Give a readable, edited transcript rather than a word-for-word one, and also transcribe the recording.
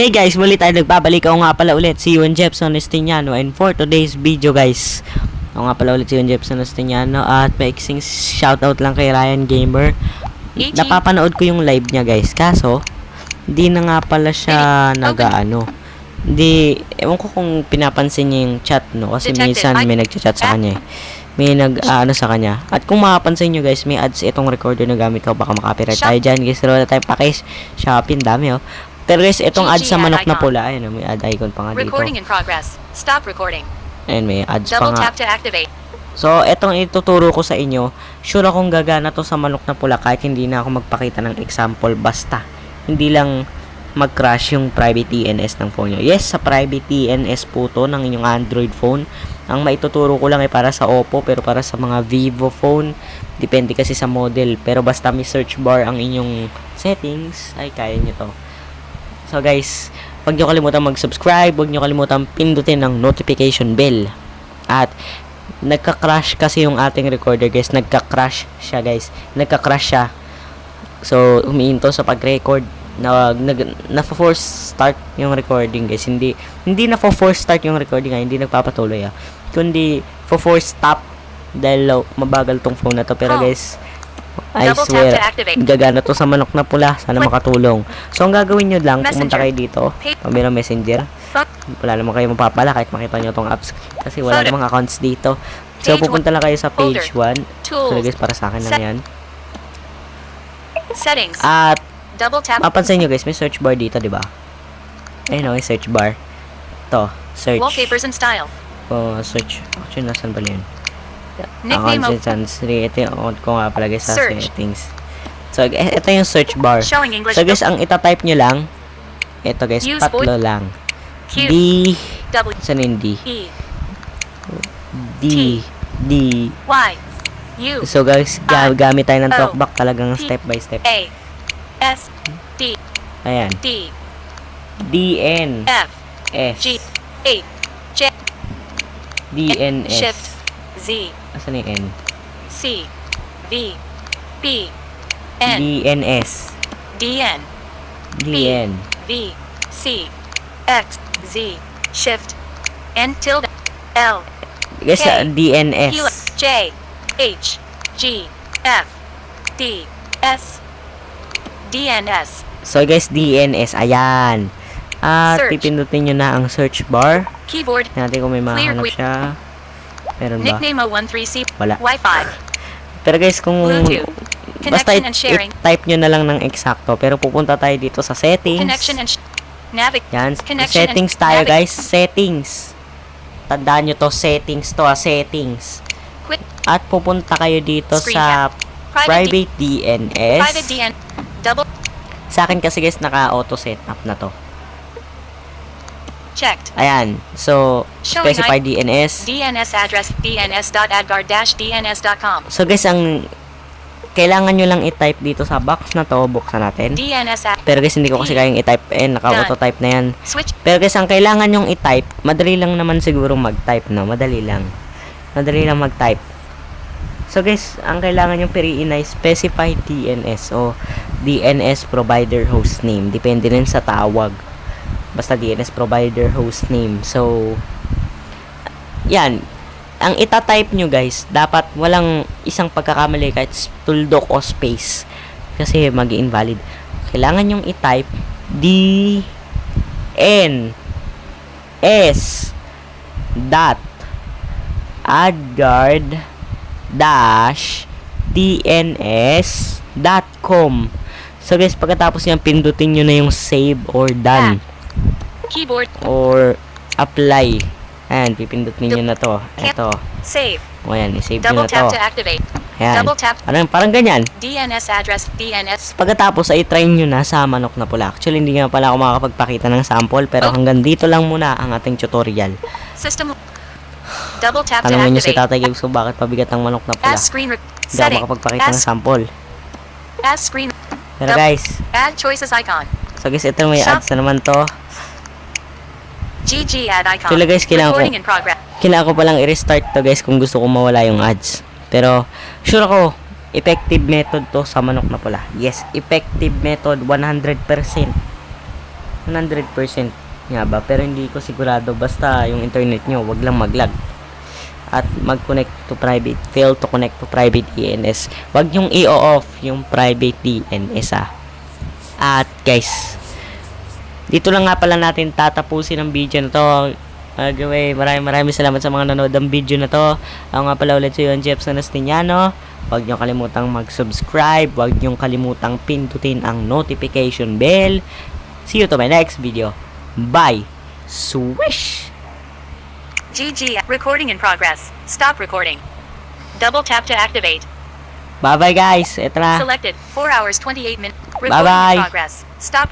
Hey guys, muli tayo nagbabalik. Ako nga pala ulit si Juan Jepson Estiniano, and for today's video guys, ako nga pala ulit si Juan Jepson Estiniano at maiksing shoutout lang kay Ryan Gamer. Napapanood ko yung live niya guys, kaso hindi na nga pala siya nag-ano. Hindi, ewan ko kung pinapansin niya yung chat, no? Kasi minsan may nagchat sa kanya eh. May nag-ano sa kanya. At kung makapansin nyo guys, may ads itong recorder na gamit ko. Baka makapiright tayo dyan guys. Pero wala tayong pakis. Shopping, dami oh. Pero guys, itong ads sa manok na pula. Ayun, may ad icon pa nga dito. Recording in progress. Stop recording. Ayun, may ads Double pa nga. tap to activate. So, itong ituturo ko sa inyo, sure akong gagana to sa manok na pula kahit hindi na ako magpakita ng example. Basta, hindi lang mag-crash yung private DNS ng phone nyo. Yes, sa private DNS po to ng inyong Android phone. Ang maituturo ko lang ay para sa Oppo, pero para sa mga Vivo phone, depende kasi sa model. Pero basta may search bar ang inyong settings, ay kaya nyo to. So guys, huwag nyo kalimutan mag-subscribe, huwag nyo kalimutan pindutin ang notification bell. At nagka-crash kasi yung ating recorder guys, nagka-crash siya guys. Nagka-crash siya. So, humihinto sa pag-record. Na-force start yung recording guys. Hindi na-force start yung recording, hindi nagpapatuloy kundi force stop dahil mabagal tong phone na to. Pero guys, I swear, gagana to sa manok na pula. Sana makatulong. So, ang gagawin nyo lang, pumunta kayo dito, Pamira Messenger. Wala naman kayo mapapala kahit makita nyo tong apps kasi wala namang accounts dito. So, pupunta lang kayo sa page 1. So, guys, para sa akin lang yan. Settings. At Double tap. mapansin nyo guys, may search bar dito, di ba? Ayun o, may search bar. Ito, search. Wallpapers and style. Search. Actually, nasan ba yun? Nickname of Ito yung account ko nga pala guys sa search. settings. So, ito yung search bar. Showing English. So guys, ang itatype nyo lang, ito guys, Use tatlo lang. Q D, W saan yung D? E D, D. Y U So guys, gamit tayo ng O, talkback talagang P, step by step. A S D Ayan. D D, N, F S. G A J D, N, S. Shift Z Asan yung N? C V P N D, N, S. D N D, N. V C X Z Shift N tilde L Guys, K, D, N, Q S. J H G F D S D N S. So guys, DNS, ayan. At Search. pipindutin nyo na ang search bar. Keyboard. Tingnan natin kung may Clear mahanap quick. siya. Meron ba? Nickname 013C. Wala. Wi-Fi. Pero guys, kung Bluetooth. basta Connection and sharing. i-type nyo na lang ng eksakto. Pero pupunta tayo dito sa settings. Connection and Yan, connection settings and tayo guys. Settings. Tandaan nyo to, settings to settings. Quit. At pupunta kayo dito Screen sa private Private DNS. DN. Double Sa akin kasi guys, naka-auto setup na to. checked. Ayan. So, Showing specify DNS. DNS address dns.adguard-dns.com. So guys, ang kailangan nyo lang i-type dito sa box na to, buksan natin. DNS at Pero guys, hindi ko kasi kayang i-type, naka-auto-type na yan. switch. Pero guys, ang kailangan nyong i-type, madali lang naman siguro mag-type, no? Madali lang mag-type. So guys, ang kailangan nyong piliin ay specify DNS o DNS provider host name. Depende rin sa tawag. Basta DNS provider host name. So, yan. Ang itatype nyo guys, dapat walang isang pagkakamali kahit tuldok o space. Kasi mag-invalid. Kailangan nyong i-type D N S dot adguard dash dns.com. So guys, pagkatapos yan, pindutin nyo na yung save or done Keyboard. or apply. Ayan, pipindutin nyo na to. Ito. Save. O ayan, isave nyo Double na to. tap to activate. Ayan. Double tap. Parang ganyan. DNS address DNS. Pagkatapos ay try nyo na sa manok na pula. Actually, hindi nga pala ako makakapagpakita ng sample, pero hanggang dito lang muna ang ating tutorial. System. Double tap to Tanungin nyo si activate. Tatay Gibbs kung bakit pabigat ang manok na pula. Add screen Hindi ako setting. makapagpakita ng sample. Add screen. Pero guys, Add choices icon. so guys, ito may Shop. ads na naman to. GG add icon. So guys, Recording in progress. kailangan ko palang i-restart to guys kung gusto ko mawala yung ads. Pero, sure ako, effective method to sa manok na pula. Yes, effective method 100%. 100% nga ba, pero hindi ko sigurado. Basta yung internet nyo, wag lang mag-lag. At mag-connect to private, fail to connect to private DNS. Wag yung i-off yung private DNS At guys, dito lang nga pala natin tatapusin ang video na to. Anyway, maraming salamat sa mga nanood ng video na to. Ako nga pala ulit sa iyo, Jeff Sanastiniano. Huwag nyo kalimutang mag-subscribe. Huwag nyo kalimutang pindutin ang notification bell. See you to my next video. Bye! Swish! GG. Recording in progress. Stop recording. Double tap to activate. Bye-bye guys! Ito na. Selected. 4 hours 28 minutes. Recording Bye-bye. in progress. Stop.